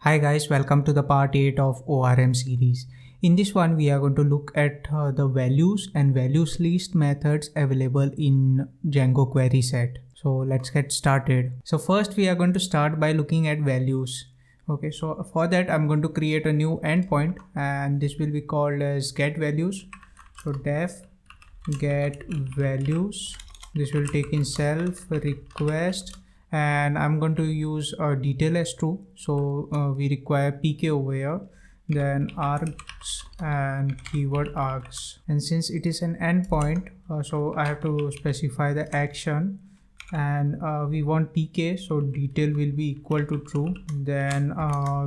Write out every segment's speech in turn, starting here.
Hi guys, welcome to the part 8 of ORM series. In this one, we are going to look at the values and values list methods available in Django query set. So let's get started. So first we are going to start by looking at values. Okay, so for that I'm going to create a new endpoint and this will be called as get values. So def get values. This will take in self request and I'm going to use a detail as true. So we require pk over here, then args and keyword args, and since it is an endpoint, so I have to specify the action and we want pk, so detail will be equal to true. Then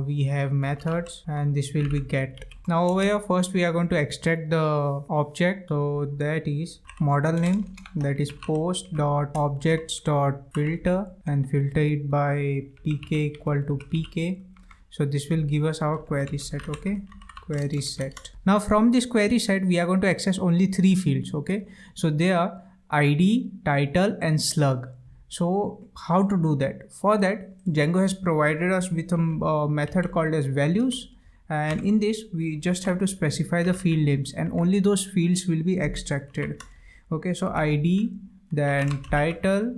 we have methods and this will be get. Now over here first we are going to extract the object, so that is model name, that is post.objects.filter and filter it by pk equal to pk. So this will give us our query set. Okay, query set. Now from this query set we are going to access only three fields. Okay, so they are id, title and slug. So how to do that? For that Django has provided us with a method called as values, and in this we just have to specify the field names and only those fields will be extracted. Okay, so id, then title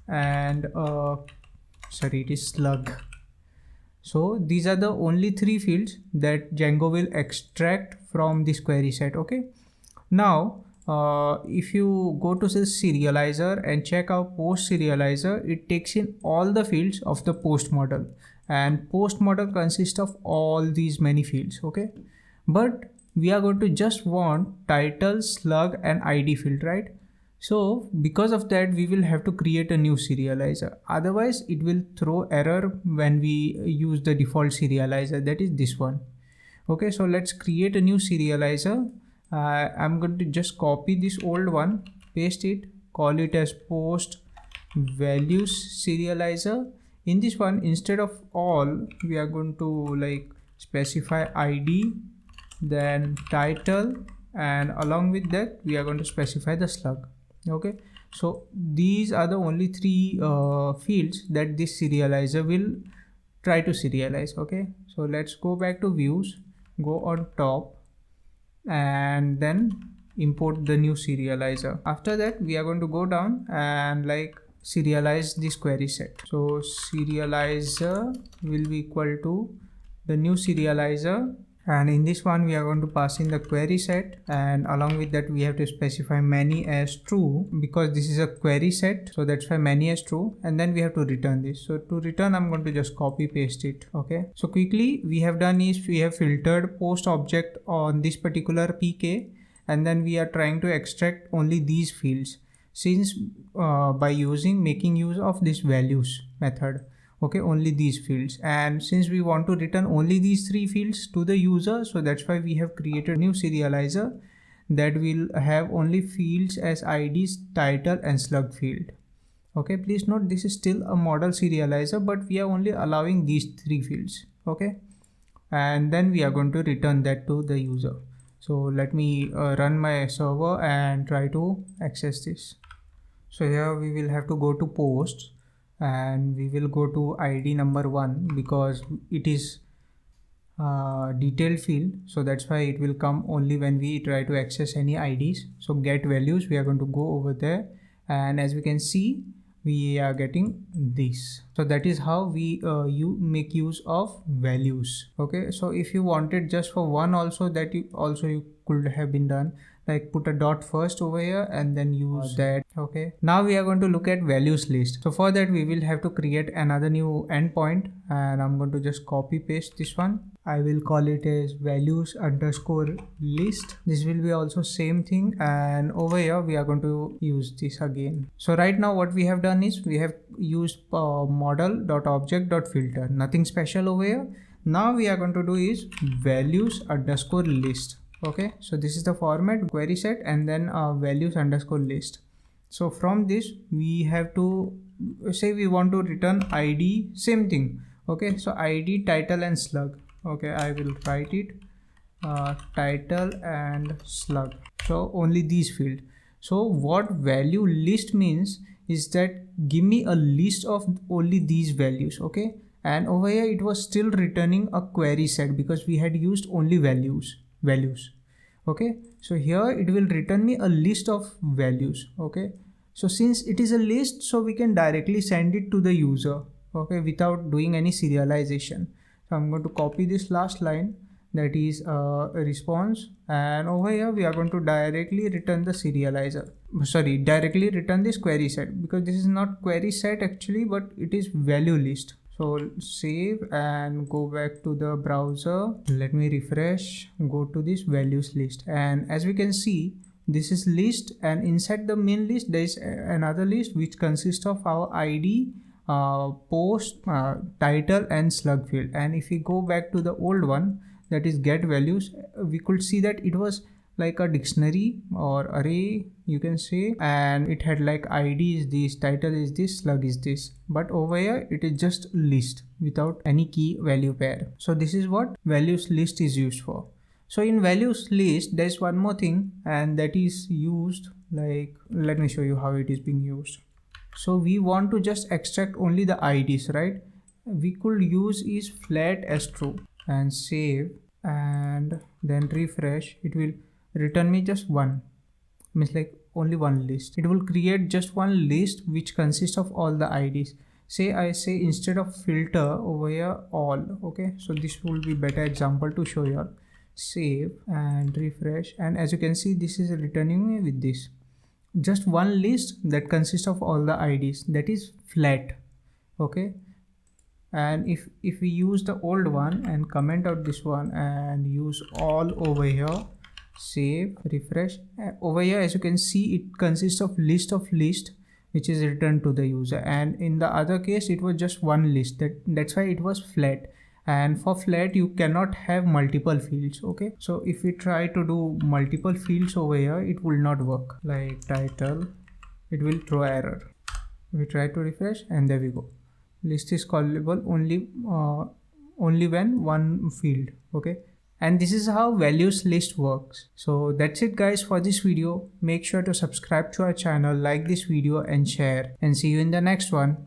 and it is slug. So these are the only three fields that Django will extract from this query set. Okay, now if you go to the serializer and check our post serializer, it takes in all the fields of the post model, and post model consists of all these many fields. Okay, but we are going to just want title, slug and id field, right? So because of that we will have to create a new serializer, otherwise it will throw error when we use the default serializer, that is this one. Okay, so let's create a new serializer. I'm going to just copy this old one, paste it, call it as post values serializer. In this one, instead of all, we are going to specify id, then title, and along with that we are going to specify the slug. Okay, so these are the only three fields that this serializer will try to serialize. Okay, so let's go back to views, go on top and then import the new serializer. After that we are going to go down and serialize this query set. So serializer will be equal to the new serializer, and in this one we are going to pass in the query set, and along with that we have to specify many as true because this is a query set, so that's why many as true, and then we have to return this. So to return I'm going to just copy paste it. Okay, so quickly we have done is we have filtered post object on this particular pk, and then we are trying to extract only these fields since by making use of this values method. Okay, only these fields, and since we want to return only these three fields to the user, so that's why we have created a new serializer that will have only fields as IDs, title and slug field. Okay, please note this is still a model serializer, but we are only allowing these three fields. Okay, and then we are going to return that to the user. So let me run my server and try to access this. So here we will have to go to posts and we will go to id number 1 because it is detailed field, so that's why it will come only when we try to access any IDs. So get values, we are going to go over there, and as we can see we are getting this. So that is how we you make use of values. Okay, so if you wanted just for one also, that you could have been done, like put a dot first over here and then use that. Okay, now we are going to look at values list. So for that we will have to create another new endpoint, and I'm going to just copy paste this one. I will call it as values underscore list. This will be also same thing, and over here we are going to use this again. So right now what we have done is we have used model.object.filter, nothing special over here. Now we are going to do is values underscore list. Okay, so this is the format, query set and then values underscore list. So from this we have to say we want to return id, same thing. Okay, so id, title and slug. Okay, I will write it title and slug, so only these fields. So what value list means is that give me a list of only these values. Okay, and over here it was still returning a query set because we had used only values. Okay, so here it will return me a list of values. Okay, so since it is a list, so we can directly send it to the user, okay, without doing any serialization. So I'm going to copy this last line, that is a response, and over here we are going to directly return the directly return this query set, because this is not query set actually, but it is value list. So save and go back to the browser. Let me refresh, go to this values list, and as we can see, this is list, and inside the main list there is another list which consists of our ID, post, title and slug field. And if we go back to the old one, that is get values, we could see that it was like a dictionary or array, you can say, and it had like ID is this, title is this, slug is this. But over here it is just list without any key value pair. So this is what values list is used for. So in values list there's one more thing, and that is used, like, let me show you how it is being used. So we want to just extract only the IDs, right? We could use is flat as true, and save and then refresh. It will return me just one, means like only one list. It will create just one list which consists of all the IDs. Say I say instead of filter over here all. Okay, so this will be better example to show you all. Save and refresh, and as you can see, this is returning me with this just one list that consists of all the IDs, that is flat. Okay, and if we use the old one and comment out this one and use all over here, save, refresh, over here as you can see it consists of list which is returned to the user, and in the other case it was just one list. That's why it was flat, and for flat you cannot have multiple fields. Okay, so if we try to do multiple fields over here, it will not work. Like title, it will throw error. We try to refresh, and there we go. List is callable only when one field. Okay, and this is how values list works. So that's it guys for this video. Make sure to subscribe to our channel, like this video and share, and see you in the next one.